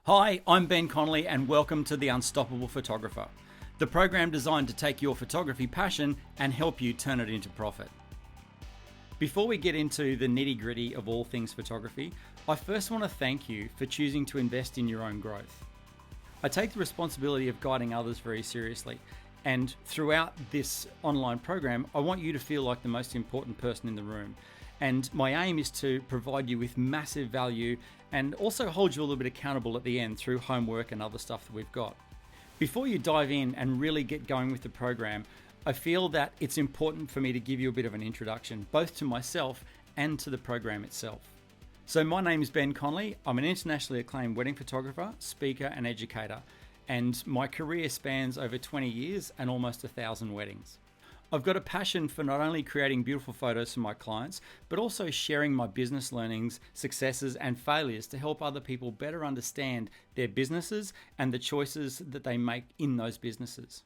Hi, I'm Ben Connolly and welcome to The Unstoppable Photographer, the program designed to take your photography passion and help you turn it into profit. Before we get into the nitty-gritty of all things photography, I first want to thank you for choosing to invest in your own growth. I take the responsibility of guiding others very seriously, and throughout this online program, I want you to feel like the most important person in the room. And my aim is to provide you with massive value and also hold you a little bit accountable at the end through homework and other stuff that we've got. Before you dive in and really get going with the program, I feel that it's important for me to give you a bit of an introduction, both to myself and to the program itself. So my name is Ben Connolly. I'm an internationally acclaimed wedding photographer, speaker and educator, and my career spans over 20 years and almost 1,000 weddings. I've got a passion for not only creating beautiful photos for my clients, but also sharing my business learnings, successes, and failures to help other people better understand their businesses and the choices that they make in those businesses.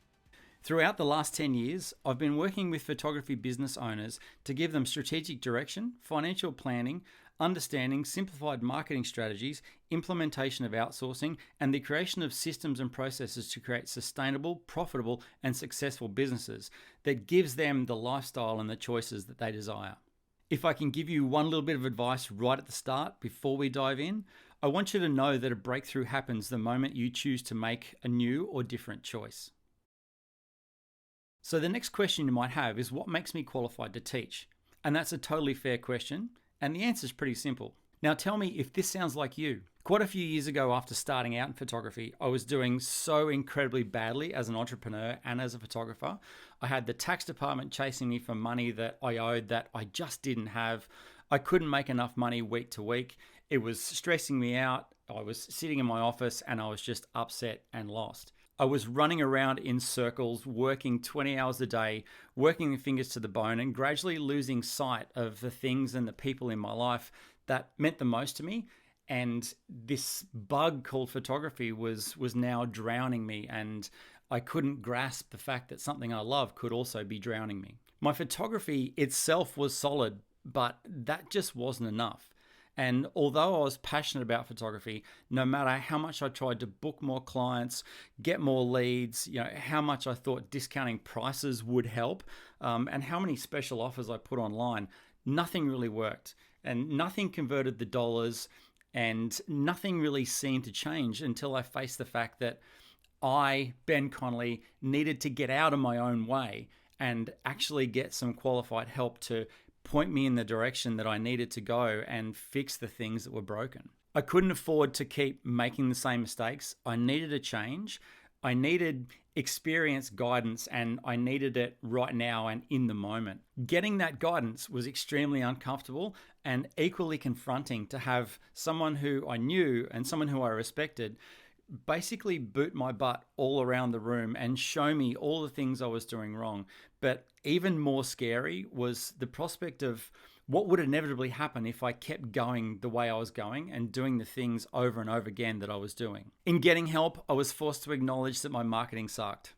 Throughout the last 10 years, I've been working with photography business owners to give them strategic direction, financial planning, understanding simplified marketing strategies, implementation of outsourcing, and the creation of systems and processes to create sustainable, profitable, and successful businesses that gives them the lifestyle and the choices that they desire. If I can give you one little bit of advice right at the start before we dive in, I want you to know that a breakthrough happens the moment you choose to make a new or different choice. So the next question you might have is, what makes me qualified to teach? And that's a totally fair question. And the answer is pretty simple. Now tell me if this sounds like you. Quite a few years ago, after starting out in photography, I was doing so incredibly badly as an entrepreneur and as a photographer. I had the tax department chasing me for money that I owed that I just didn't have. I couldn't make enough money week to week. It was stressing me out. I was sitting in my office and I was just upset and lost. I was running around in circles, working 20 hours a day, working the fingers to the bone, and gradually losing sight of the things and the people in my life that meant the most to me. And this bug called photography was now drowning me, and I couldn't grasp the fact that something I love could also be drowning me. My photography itself was solid, but that just wasn't enough. And although I was passionate about photography, no matter how much I tried to book more clients, get more leads, how much I thought discounting prices would help, and how many special offers I put online, nothing really worked. And nothing converted the dollars, and nothing really seemed to change until I faced the fact that I, Ben Connolly, needed to get out of my own way and actually get some qualified help to point me in the direction that I needed to go and fix the things that were broken. I couldn't afford to keep making the same mistakes. I needed a change. I needed experience, guidance, and I needed it right now and in the moment. Getting that guidance was extremely uncomfortable and equally confronting to have someone who I knew and someone who I respected basically boot my butt all around the room and show me all the things I was doing wrong. But even more scary was the prospect of what would inevitably happen if I kept going the way I was going and doing the things over and over again that I was doing. In getting help, I was forced to acknowledge that my marketing sucked.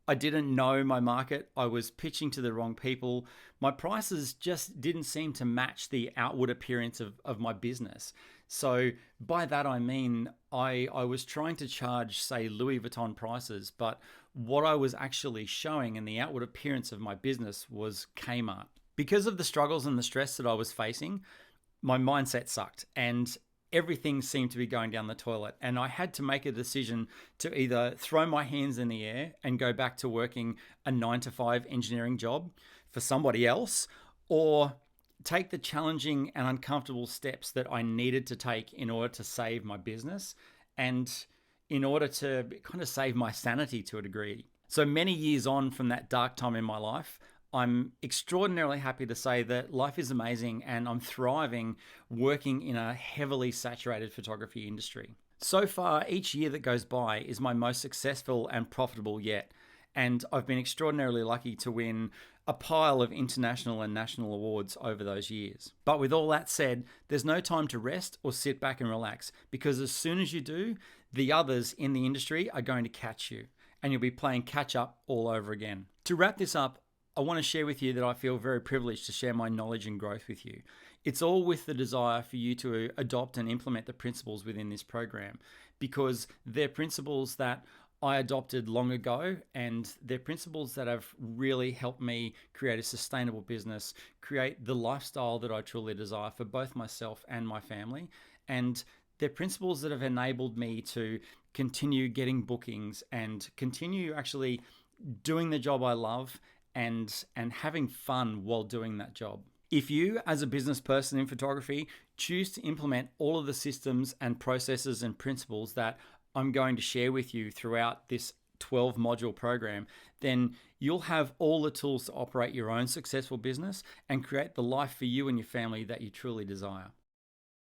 I didn't know my market. I was pitching to the wrong people. My prices just didn't seem to match the outward appearance of my business. So by that I mean I was trying to charge, say, Louis Vuitton prices, but what I was actually showing in the outward appearance of my business was Kmart. Because of the struggles and the stress that I was facing, my mindset sucked and everything seemed to be going down the toilet. And I had to make a decision to either throw my hands in the air and go back to working a 9-to-5 engineering job for somebody else, or take the challenging and uncomfortable steps that I needed to take in order to save my business and in order to kind of save my sanity to a degree. So many years on from that dark time in my life, I'm extraordinarily happy to say that life is amazing and I'm thriving working in a heavily saturated photography industry. So far, each year that goes by is my most successful and profitable yet. And I've been extraordinarily lucky to win a pile of international and national awards over those years. But with all that said, there's no time to rest or sit back and relax, because as soon as you do, the others in the industry are going to catch you and you'll be playing catch up all over again. To wrap this up, I want to share with you that I feel very privileged to share my knowledge and growth with you. It's all with the desire for you to adopt and implement the principles within this program, because they're principles that I adopted long ago, and they're principles that have really helped me create a sustainable business, create the lifestyle that I truly desire for both myself and my family. And they're principles that have enabled me to continue getting bookings and continue actually doing the job I love and having fun while doing that job. If you, as a business person in photography, choose to implement all of the systems and processes and principles that I'm going to share with you throughout this 12 module program, then you'll have all the tools to operate your own successful business and create the life for you and your family that you truly desire.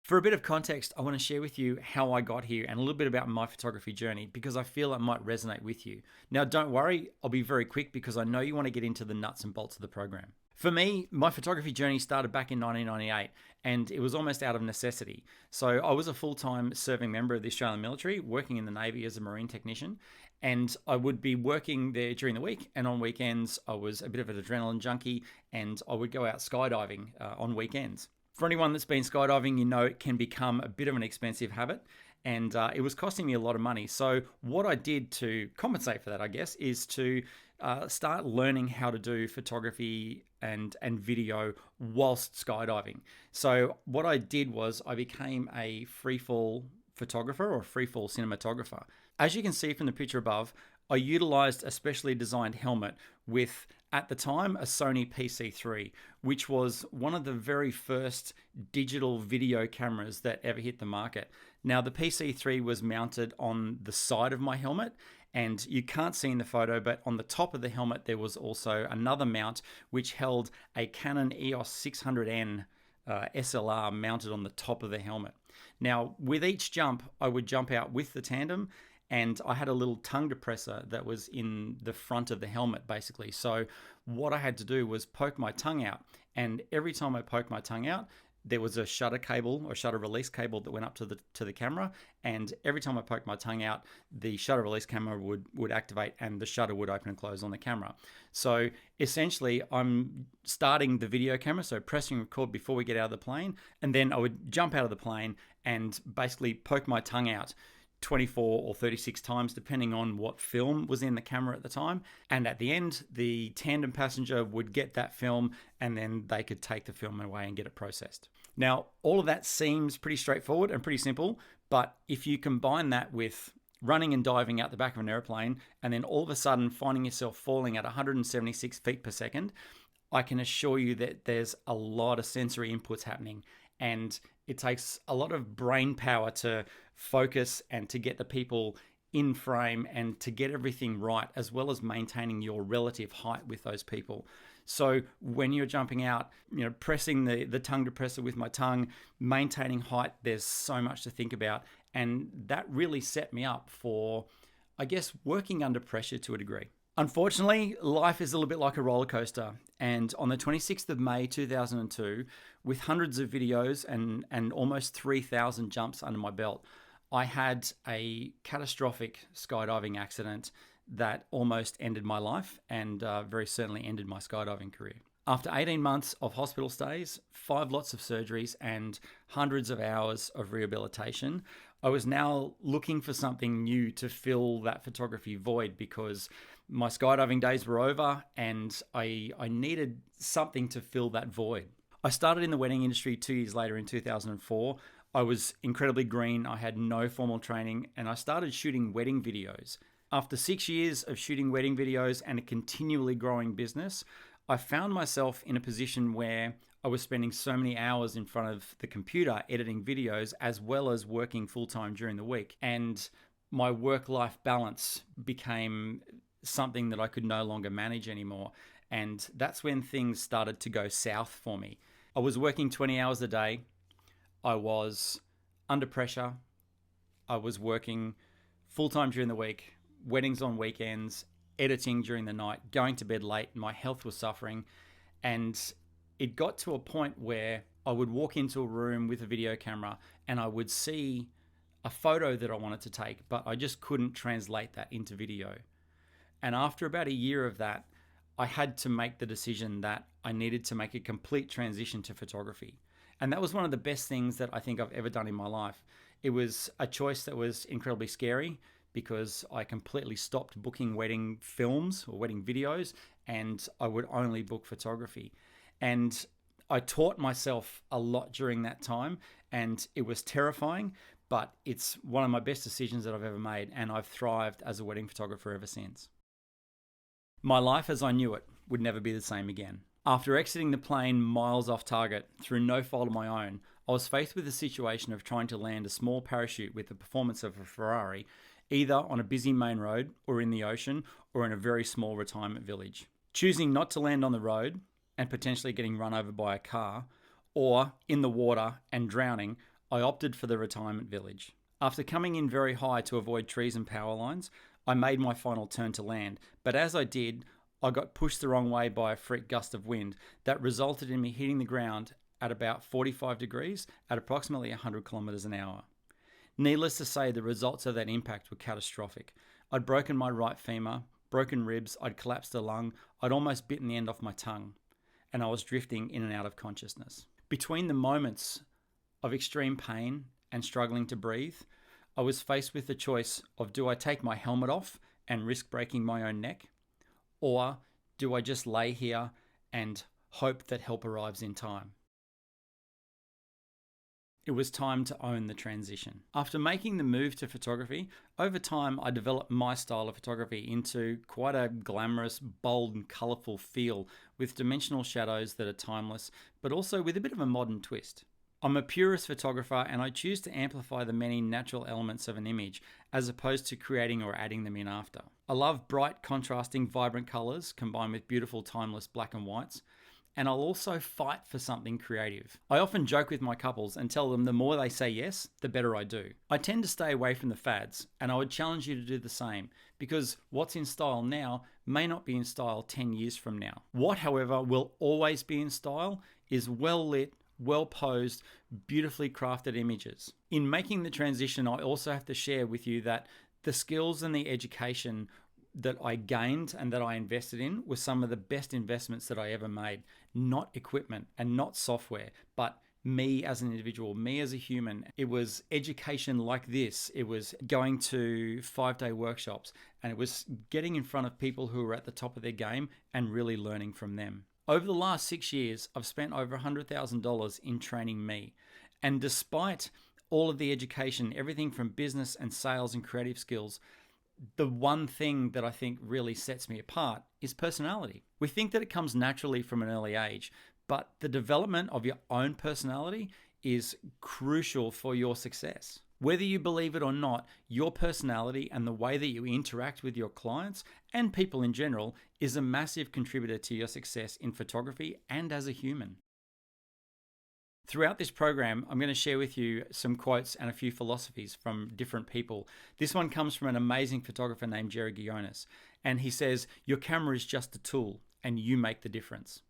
For a bit of context, I want to share with you how I got here and a little bit about my photography journey, because I feel it might resonate with you. Now, don't worry, I'll be very quick because I know you want to get into the nuts and bolts of the program. For me, my photography journey started back in 1998, and it was almost out of necessity. So I was a full-time serving member of the Australian military, working in the Navy as a marine technician, and I would be working there during the week, and on weekends I was a bit of an adrenaline junkie, and I would go out skydiving on weekends. For anyone that's been skydiving, you know it can become a bit of an expensive habit, and it was costing me a lot of money. So what I did to compensate for that, I guess, is to start learning how to do photography and video whilst skydiving. So what I did was I became a freefall photographer or freefall cinematographer. As you can see from the picture above, I utilized a specially designed helmet with, at the time, a Sony PC3, which was one of the very first digital video cameras that ever hit the market. Now, the PC3 was mounted on the side of my helmet, and you can't see in the photo, but on the top of the helmet, there was also another mount which held a Canon EOS 600N SLR mounted on the top of the helmet. Now, with each jump, I would jump out with the tandem, and I had a little tongue depressor that was in the front of the helmet, basically. So what I had to do was poke my tongue out, and every time I poked my tongue out, there was a shutter cable or shutter release cable that went up to the camera, and every time I poked my tongue out, the shutter release camera would activate and the shutter would open and close on the camera. So essentially, I'm starting the video camera, so pressing record before we get out of the plane, and then I would jump out of the plane and basically poke my tongue out 24 or 36 times, depending on what film was in the camera at the time. And at the end, the tandem passenger would get that film, and then they could take the film away and get it processed. Now, all of that seems pretty straightforward and pretty simple, but if you combine that with running and diving out the back of an airplane, and then all of a sudden finding yourself falling at 176 feet per second, I can assure you that there's a lot of sensory inputs happening, and it takes a lot of brain power to focus and to get the people in frame and to get everything right, as well as maintaining your relative height with those people. So when you're jumping out, pressing the tongue depressor with my tongue, maintaining height, there's so much to think about. And that really set me up for, I guess, working under pressure to a degree. Unfortunately, life is a little bit like a roller coaster. And on the 26th of May 2002, with hundreds of videos and almost 3,000 jumps under my belt, I had a catastrophic skydiving accident that almost ended my life and very certainly ended my skydiving career. After 18 months of hospital stays, 5 lots of surgeries, and hundreds of hours of rehabilitation, I was now looking for something new to fill that photography void, because my skydiving days were over and I needed something to fill that void. I started in the wedding industry 2 years later in 2004. I was incredibly green. I had no formal training, and I started shooting wedding videos. After 6 years of shooting wedding videos and a continually growing business, I found myself in a position where I was spending so many hours in front of the computer editing videos, as well as working full-time during the week. And my work-life balance became something that I could no longer manage anymore. And that's when things started to go south for me. I was working 20 hours a day. I was under pressure. I was working full-time during the week, weddings on weekends, editing during the night, going to bed late. My health was suffering. And it got to a point where I would walk into a room with a video camera and I would see a photo that I wanted to take, but I just couldn't translate that into video. And after about a year of that, I had to make the decision that I needed to make a complete transition to photography. And that was one of the best things that I think I've ever done in my life. It was a choice that was incredibly scary because I completely stopped booking wedding films or wedding videos, and I would only book photography. And I taught myself a lot during that time, and it was terrifying, but it's one of my best decisions that I've ever made, and I've thrived as a wedding photographer ever since. My life as I knew it would never be the same again. After exiting the plane miles off target through no fault of my own, I was faced with the situation of trying to land a small parachute with the performance of a Ferrari, either on a busy main road or in the ocean or in a very small retirement village. Choosing not to land on the road and potentially getting run over by a car, or in the water and drowning, I opted for the retirement village. After coming in very high to avoid trees and power lines, I made my final turn to land, but as I did, I got pushed the wrong way by a freak gust of wind that resulted in me hitting the ground at about 45 degrees at approximately 100 kilometers an hour. Needless to say, the results of that impact were catastrophic. I'd broken my right femur, broken ribs, I'd collapsed a lung, I'd almost bitten the end off my tongue, and I was drifting in and out of consciousness. Between the moments of extreme pain and struggling to breathe, I was faced with the choice of, do I take my helmet off and risk breaking my own neck? Or do I just lay here and hope that help arrives in time? It was time to own the transition. After making the move to photography, over time I developed my style of photography into quite a glamorous, bold and colourful feel with dimensional shadows that are timeless, but also with a bit of a modern twist. I'm a purist photographer, and I choose to amplify the many natural elements of an image as opposed to creating or adding them in after. I love bright, contrasting, vibrant colours combined with beautiful, timeless black and whites, and I'll also fight for something creative. I often joke with my couples and tell them the more they say yes, the better I do. I tend to stay away from the fads, and I would challenge you to do the same, because what's in style now may not be in style 10 years from now. What, however, will always be in style is well-lit, well-posed, beautifully crafted images. In making the transition, I also have to share with you that the skills and the education that I gained and that I invested in were some of the best investments that I ever made. Not equipment and not software, but me as an individual, me as a human. It was education like this. It was going to 5-day workshops, and it was getting in front of people who were at the top of their game and really learning from them. Over the last 6 years, I've spent over $100,000 in training me. And despite all of the education, everything from business and sales and creative skills, the one thing that I think really sets me apart is personality. We think that it comes naturally from an early age, but the development of your own personality is crucial for your success. Whether you believe it or not, your personality and the way that you interact with your clients and people in general is a massive contributor to your success in photography and as a human. Throughout this program, I'm going to share with you some quotes and a few philosophies from different people. This one comes from an amazing photographer named Jerry Guionis, and he says, "Your camera is just a tool, and you make the difference."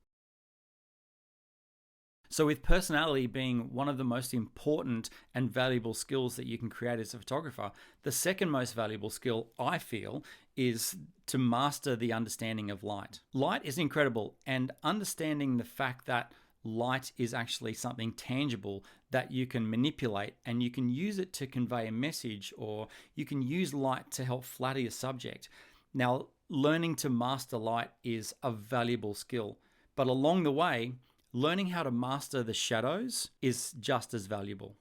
So with personality being one of the most important and valuable skills that you can create as a photographer, the second most valuable skill, I feel, is to master the understanding of light. Light is incredible, and understanding the fact that light is actually something tangible that you can manipulate, and you can use it to convey a message, or you can use light to help flatter your subject. Now, learning to master light is a valuable skill, but along the way, learning how to master the shadows is just as valuable.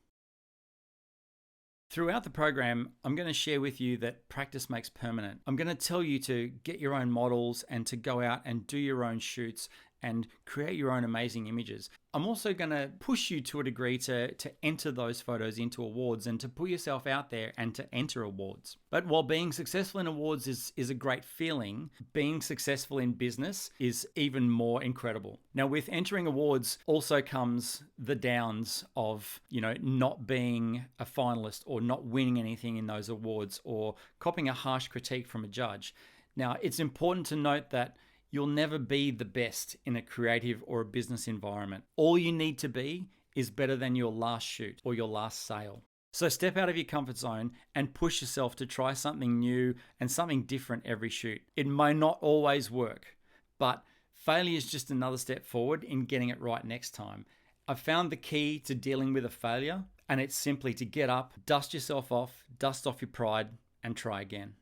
Throughout the program, I'm going to share with you that practice makes permanent. I'm going to tell you to get your own models and to go out and do your own shoots and create your own amazing images. I'm also going to push you to a degree to enter those photos into awards and to put yourself out there and to enter awards. But while being successful in awards is a great feeling, being successful in business is even more incredible. Now, with entering awards also comes the downs of, not being a finalist or not winning anything in those awards or copping a harsh critique from a judge. Now, it's important to note that you'll never be the best in a creative or a business environment. All you need to be is better than your last shoot or your last sale. So step out of your comfort zone and push yourself to try something new and something different every shoot. It may not always work, but failure is just another step forward in getting it right next time. I've found the key to dealing with a failure And it's simply to get up, dust yourself off, dust off your pride, and try again.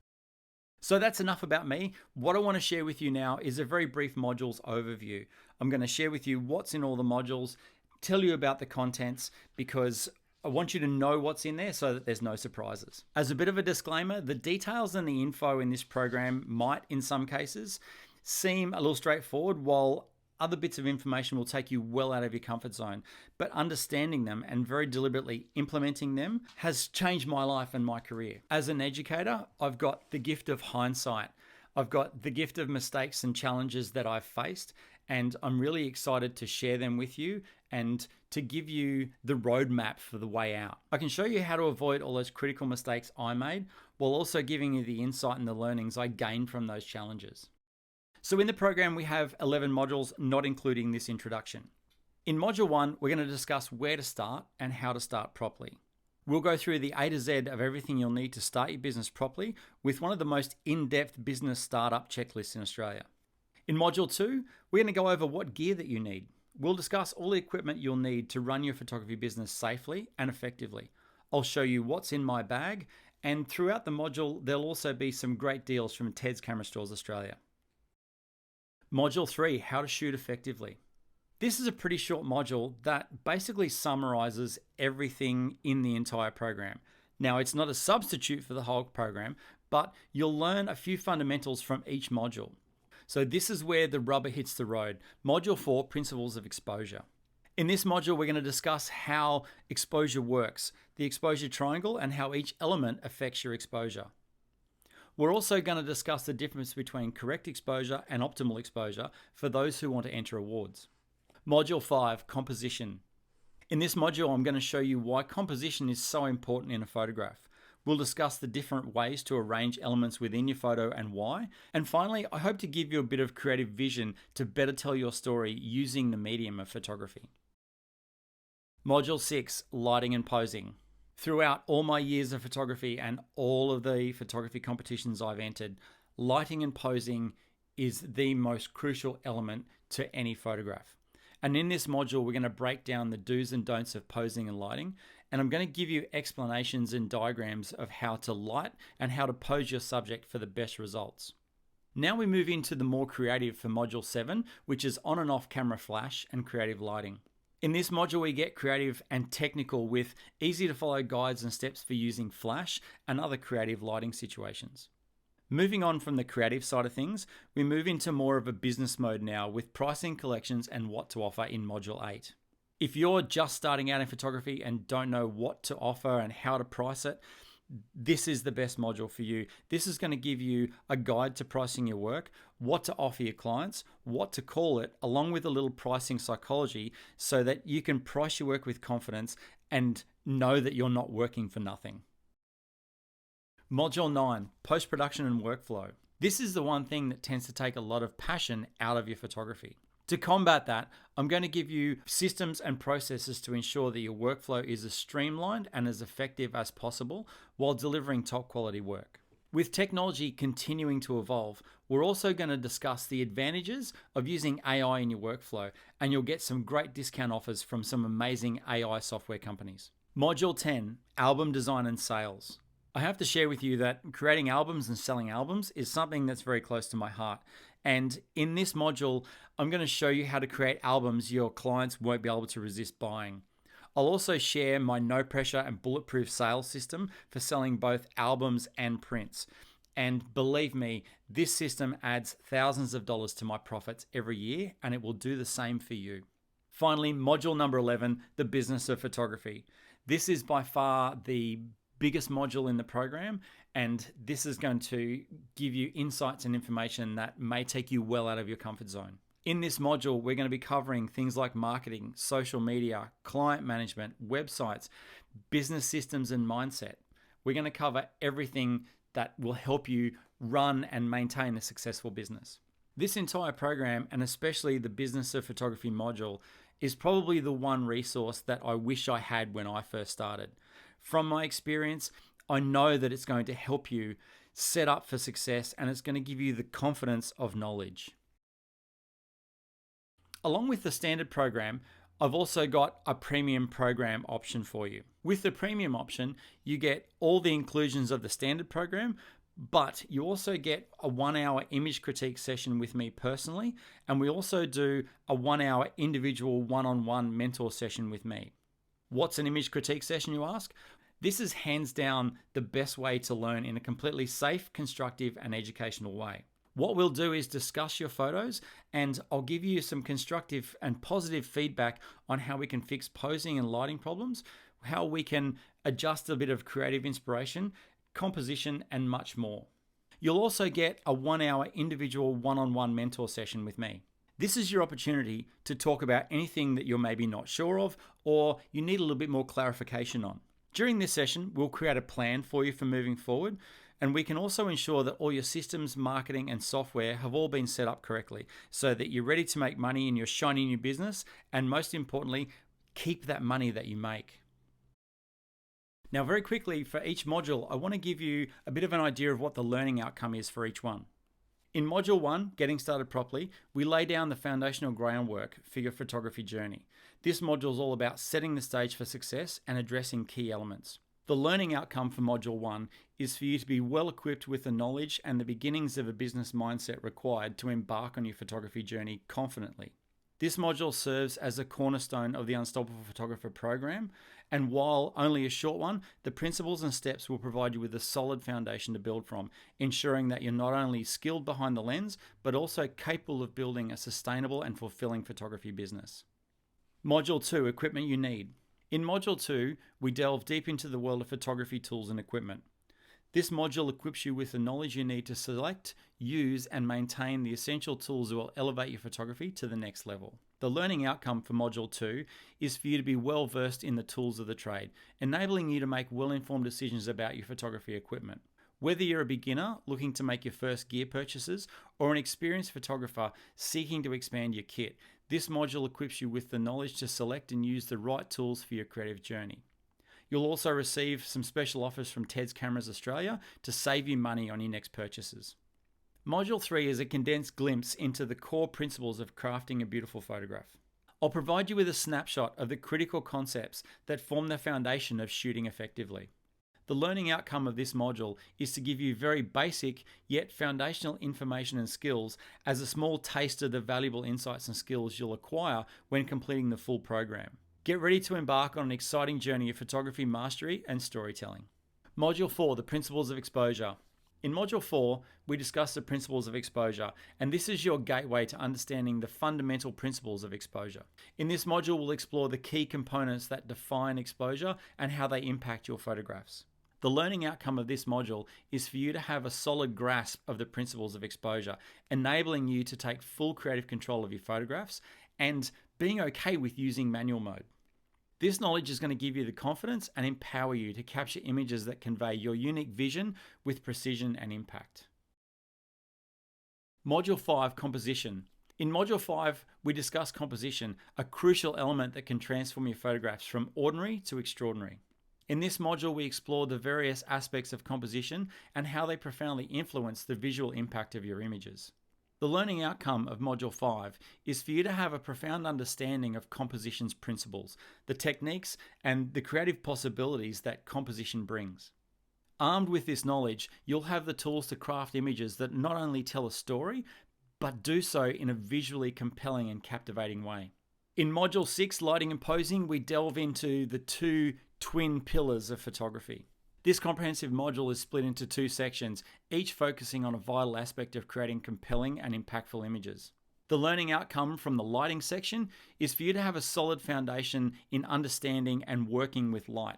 So that's enough about me. What I want to share with you now is a very brief modules overview. I'm going to share with you what's in all the modules, tell you about the contents, because I want you to know what's in there so that there's no surprises. As a bit of a disclaimer, the details and the info in this program might, in some cases, seem a little straightforward, while other bits of information will take you well out of your comfort zone. But understanding them and very deliberately implementing them has changed my life and my career. As an educator, I've got the gift of hindsight. I've got the gift of mistakes and challenges that I've faced, and I'm really excited to share them with you and to give you the roadmap for the way out. I can show you how to avoid all those critical mistakes I made, while also giving you the insight and the learnings I gained from those challenges. So in the program, we have 11 modules, not including this introduction. In module 1, we're going to discuss where to start and how to start properly. We'll go through the A to Z of everything you'll need to start your business properly with one of the most in-depth business startup checklists in Australia. In module 2, we're going to go over what gear that you need. We'll discuss all the equipment you'll need to run your photography business safely and effectively. I'll show you what's in my bag, and throughout the module, there'll also be some great deals from Ted's Camera Stores Australia. Module 3, how to shoot effectively. This is a pretty short module that basically summarizes everything in the entire program. Now, it's not a substitute for the whole program, but you'll learn a few fundamentals from each module. So this is where the rubber hits the road. Module 4, Principles of Exposure. In this module, we're going to discuss how exposure works, the exposure triangle, and how each element affects your exposure. We're also going to discuss the difference between correct exposure and optimal exposure for those who want to enter awards. Module 5, Composition. In this module, I'm going to show you why composition is so important in a photograph. We'll discuss the different ways to arrange elements within your photo and why. And finally, I hope to give you a bit of creative vision to better tell your story using the medium of photography. Module 6, Lighting and Posing. Throughout all my years of photography and all of the photography competitions I've entered, lighting and posing is the most crucial element to any photograph. And in this module, we're going to break down the do's and don'ts of posing and lighting. And I'm going to give you explanations and diagrams of how to light and how to pose your subject for the best results. Now we move into the more creative for module 7, which is on and off camera flash and creative lighting. In this module, we get creative and technical with easy to follow guides and steps for using flash and other creative lighting situations. Moving on from the creative side of things, we move into more of a business mode now with pricing, collections, and what to offer in module 8. If you're just starting out in photography and don't know what to offer and how to price it, this is the best module for you. This is going to give you a guide to pricing your work, what to offer your clients, what to call it, along with a little pricing psychology so that you can price your work with confidence and know that you're not working for nothing. Module 9, Post-Production and Workflow. This is the one thing that tends to take a lot of passion out of your photography. To combat that, I'm going to give you systems and processes to ensure that your workflow is as streamlined and as effective as possible while delivering top quality work. With technology continuing to evolve, we're also going to discuss the advantages of using AI in your workflow, and you'll get some great discount offers from some amazing AI software companies. Module 10, Album Design and Sales. I have to share with you that creating albums and selling albums is something that's very close to my heart. And in this module, I'm going to show you how to create albums your clients won't be able to resist buying. I'll also share my no pressure and bulletproof sales system for selling both albums and prints. And believe me, this system adds thousands of dollars to my profits every year, and it will do the same for you. Finally, module number 11, the business of photography. This is by far the biggest module in the program, and this is going to give you insights and information that may take you well out of your comfort zone. In this module, we're going to be covering things like marketing, social media, client management, websites, business systems, and mindset. We're going to cover everything that will help you run and maintain a successful business. This entire program, and especially the business of photography module, is probably the one resource that I wish I had when I first started. From my experience, I know that it's going to help you set up for success, and it's going to give you the confidence of knowledge. Along with the standard program, I've also got a premium program option for you. With the premium option, you get all the inclusions of the standard program, but you also get a 1 hour image critique session with me personally, and we also do a 1 hour individual one-on-one mentor session with me. What's an image critique session, you ask? This is hands down the best way to learn in a completely safe, constructive, and educational way. What we'll do is discuss your photos, and I'll give you some constructive and positive feedback on how we can fix posing and lighting problems, how we can adjust a bit of creative inspiration, composition, and much more. You'll also get a 1 hour individual one-on-one mentor session with me. This is your opportunity to talk about anything that you're maybe not sure of or you need a little bit more clarification on. During this session, we'll create a plan for you for moving forward, and we can also ensure that all your systems, marketing, and software have all been set up correctly so that you're ready to make money in your shiny new business, and most importantly, keep that money that you make. Now, very quickly, for each module, I want to give you a bit of an idea of what the learning outcome is for each one. In Module 1, Getting Started Properly, we lay down the foundational groundwork for your photography journey. This module is all about setting the stage for success and addressing key elements. The learning outcome for Module 1 is for you to be well equipped with the knowledge and the beginnings of a business mindset required to embark on your photography journey confidently. This module serves as a cornerstone of the Unstoppable Photographer program, and while only a short one, the principles and steps will provide you with a solid foundation to build from, ensuring that you're not only skilled behind the lens, but also capable of building a sustainable and fulfilling photography business. Module 2, Equipment You Need. In Module 2, we delve deep into the world of photography tools and equipment. This module equips you with the knowledge you need to select, use, and maintain the essential tools that will elevate your photography to the next level. The learning outcome for Module 2 is for you to be well versed in the tools of the trade, enabling you to make well-informed decisions about your photography equipment. Whether you're a beginner looking to make your first gear purchases or an experienced photographer seeking to expand your kit, this module equips you with the knowledge to select and use the right tools for your creative journey. You'll also receive some special offers from Ted's Cameras Australia to save you money on your next purchases. Module 3 is a condensed glimpse into the core principles of crafting a beautiful photograph. I'll provide you with a snapshot of the critical concepts that form the foundation of shooting effectively. The learning outcome of this module is to give you very basic yet foundational information and skills as a small taste of the valuable insights and skills you'll acquire when completing the full program. Get ready to embark on an exciting journey of photography mastery and storytelling. Module 4, the principles of exposure. In Module 4, we discuss the principles of exposure, and this is your gateway to understanding the fundamental principles of exposure. In this module, we'll explore the key components that define exposure and how they impact your photographs. The learning outcome of this module is for you to have a solid grasp of the principles of exposure, enabling you to take full creative control of your photographs and being okay with using manual mode. This knowledge is going to give you the confidence and empower you to capture images that convey your unique vision with precision and impact. Module 5, Composition. In Module 5, we discuss composition, a crucial element that can transform your photographs from ordinary to extraordinary. In this module, we explore the various aspects of composition and how they profoundly influence the visual impact of your images. The learning outcome of Module 5 is for you to have a profound understanding of composition's principles, the techniques, and the creative possibilities that composition brings. Armed with this knowledge, you'll have the tools to craft images that not only tell a story, but do so in a visually compelling and captivating way. In Module 6, Lighting and Posing, we delve into the two twin pillars of photography. This comprehensive module is split into two sections, each focusing on a vital aspect of creating compelling and impactful images. The learning outcome from the lighting section is for you to have a solid foundation in understanding and working with light,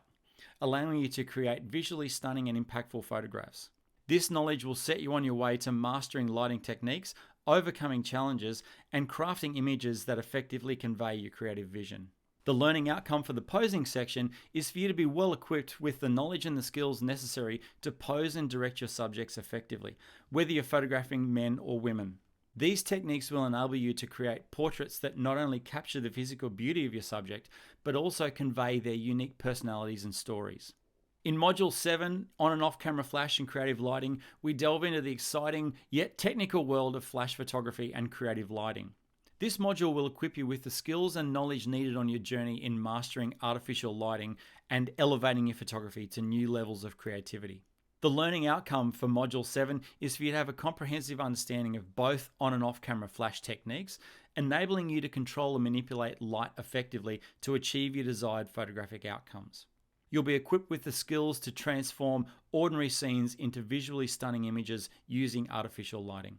allowing you to create visually stunning and impactful photographs. This knowledge will set you on your way to mastering lighting techniques, overcoming challenges, and crafting images that effectively convey your creative vision. The learning outcome for the posing section is for you to be well equipped with the knowledge and the skills necessary to pose and direct your subjects effectively, whether you're photographing men or women. These techniques will enable you to create portraits that not only capture the physical beauty of your subject, but also convey their unique personalities and stories. In Module 7, On and Off Camera Flash and Creative Lighting, we delve into the exciting yet technical world of flash photography and creative lighting. This module will equip you with the skills and knowledge needed on your journey in mastering artificial lighting and elevating your photography to new levels of creativity. The learning outcome for Module 7 is for you to have a comprehensive understanding of both on and off camera flash techniques, enabling you to control and manipulate light effectively to achieve your desired photographic outcomes. You'll be equipped with the skills to transform ordinary scenes into visually stunning images using artificial lighting.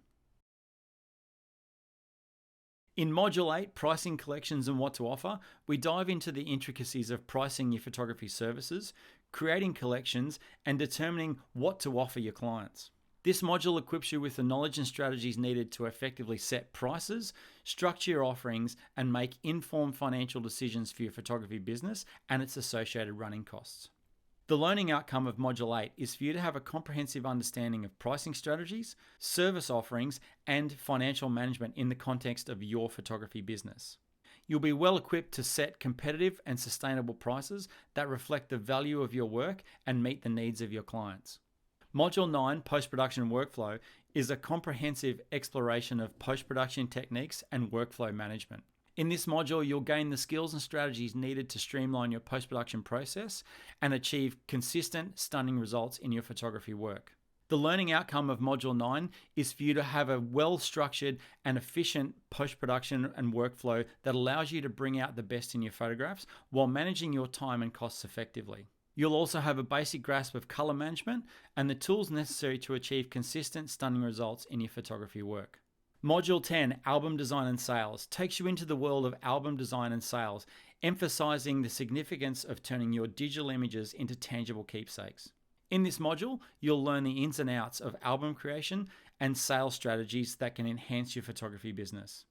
In Module 8, Pricing, Collections and What to Offer, we dive into the intricacies of pricing your photography services, creating collections, and determining what to offer your clients. This module equips you with the knowledge and strategies needed to effectively set prices, structure your offerings, and make informed financial decisions for your photography business and its associated running costs. The learning outcome of Module 8 is for you to have a comprehensive understanding of pricing strategies, service offerings, and financial management in the context of your photography business. You'll be well equipped to set competitive and sustainable prices that reflect the value of your work and meet the needs of your clients. Module 9, Post-Production Workflow, is a comprehensive exploration of post-production techniques and workflow management. In this module, you'll gain the skills and strategies needed to streamline your post-production process and achieve consistent, stunning results in your photography work. The learning outcome of Module 9 is for you to have a well-structured and efficient post-production and workflow that allows you to bring out the best in your photographs while managing your time and costs effectively. You'll also have a basic grasp of color management and the tools necessary to achieve consistent, stunning results in your photography work. Module 10, Album Design and Sales, takes you into the world of album design and sales, emphasizing the significance of turning your digital images into tangible keepsakes. In this module, you'll learn the ins and outs of album creation and sales strategies that can enhance your photography business.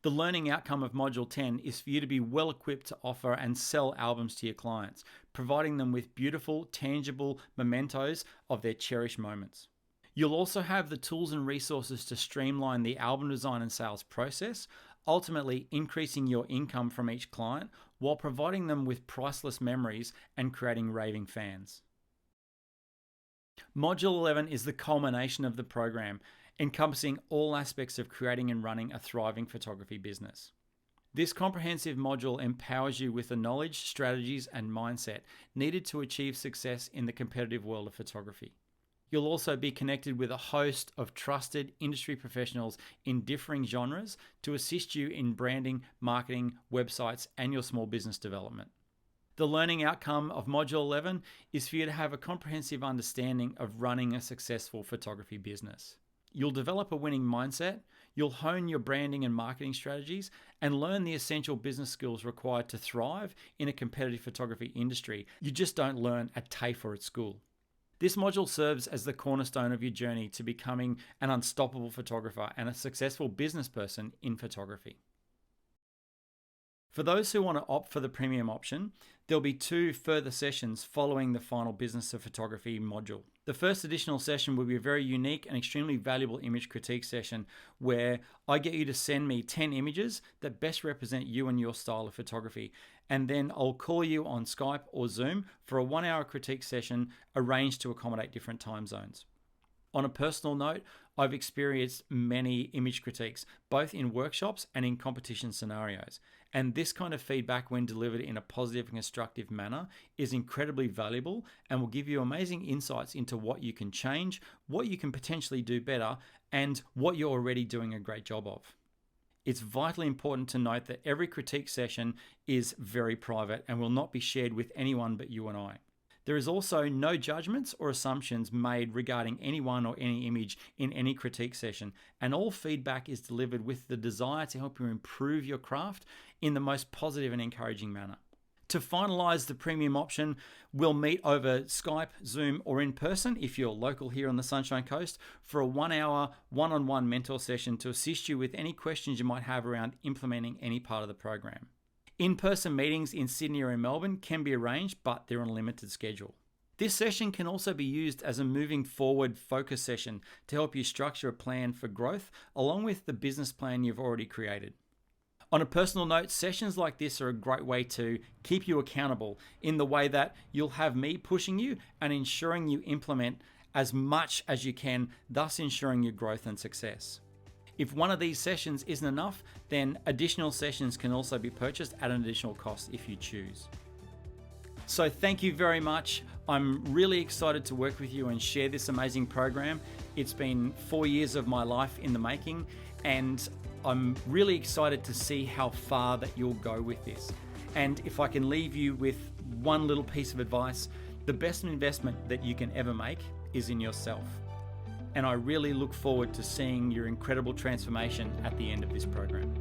The learning outcome of Module 10 is for you to be well equipped to offer and sell albums to your clients, providing them with beautiful, tangible mementos of their cherished moments. You'll also have the tools and resources to streamline the album design and sales process, ultimately increasing your income from each client while providing them with priceless memories and creating raving fans. Module 11 is the culmination of the program, encompassing all aspects of creating and running a thriving photography business. This comprehensive module empowers you with the knowledge, strategies, and mindset needed to achieve success in the competitive world of photography. You'll also be connected with a host of trusted industry professionals in differing genres to assist you in branding, marketing, websites, and your small business development. The learning outcome of Module 11 is for you to have a comprehensive understanding of running a successful photography business. You'll develop a winning mindset, you'll hone your branding and marketing strategies, and learn the essential business skills required to thrive in a competitive photography industry you just don't learn at TAFE or at school. This module serves as the cornerstone of your journey to becoming an unstoppable photographer and a successful business person in photography. For those who want to opt for the premium option, there'll be 2 further sessions following the final Business of Photography module. The first additional session will be a very unique and extremely valuable image critique session where I get you to send me 10 images that best represent you and your style of photography. And then I'll call you on Skype or Zoom for a 1-hour critique session arranged to accommodate different time zones. On a personal note, I've experienced many image critiques, both in workshops and in competition scenarios. And this kind of feedback, when delivered in a positive and constructive manner, is incredibly valuable and will give you amazing insights into what you can change, what you can potentially do better, and what you're already doing a great job of. It's vitally important to note that every critique session is very private and will not be shared with anyone but you and I. There is also no judgments or assumptions made regarding anyone or any image in any critique session, and all feedback is delivered with the desire to help you improve your craft in the most positive and encouraging manner. To finalize the premium option, we'll meet over Skype, Zoom, or in person if you're local here on the Sunshine Coast for a 1-hour one-on-one mentor session to assist you with any questions you might have around implementing any part of the program. In-person meetings in Sydney or in Melbourne can be arranged, but they're on a limited schedule. This session can also be used as a moving forward focus session to help you structure a plan for growth along with the business plan you've already created. On a personal note, sessions like this are a great way to keep you accountable in the way that you'll have me pushing you and ensuring you implement as much as you can, thus ensuring your growth and success. If one of these sessions isn't enough, then additional sessions can also be purchased at an additional cost if you choose. So thank you very much. I'm really excited to work with you and share this amazing program. It's been 4 years of my life in the making, and I'm really excited to see how far that you'll go with this. And if I can leave you with one little piece of advice, the best investment that you can ever make is in yourself. And I really look forward to seeing your incredible transformation at the end of this program.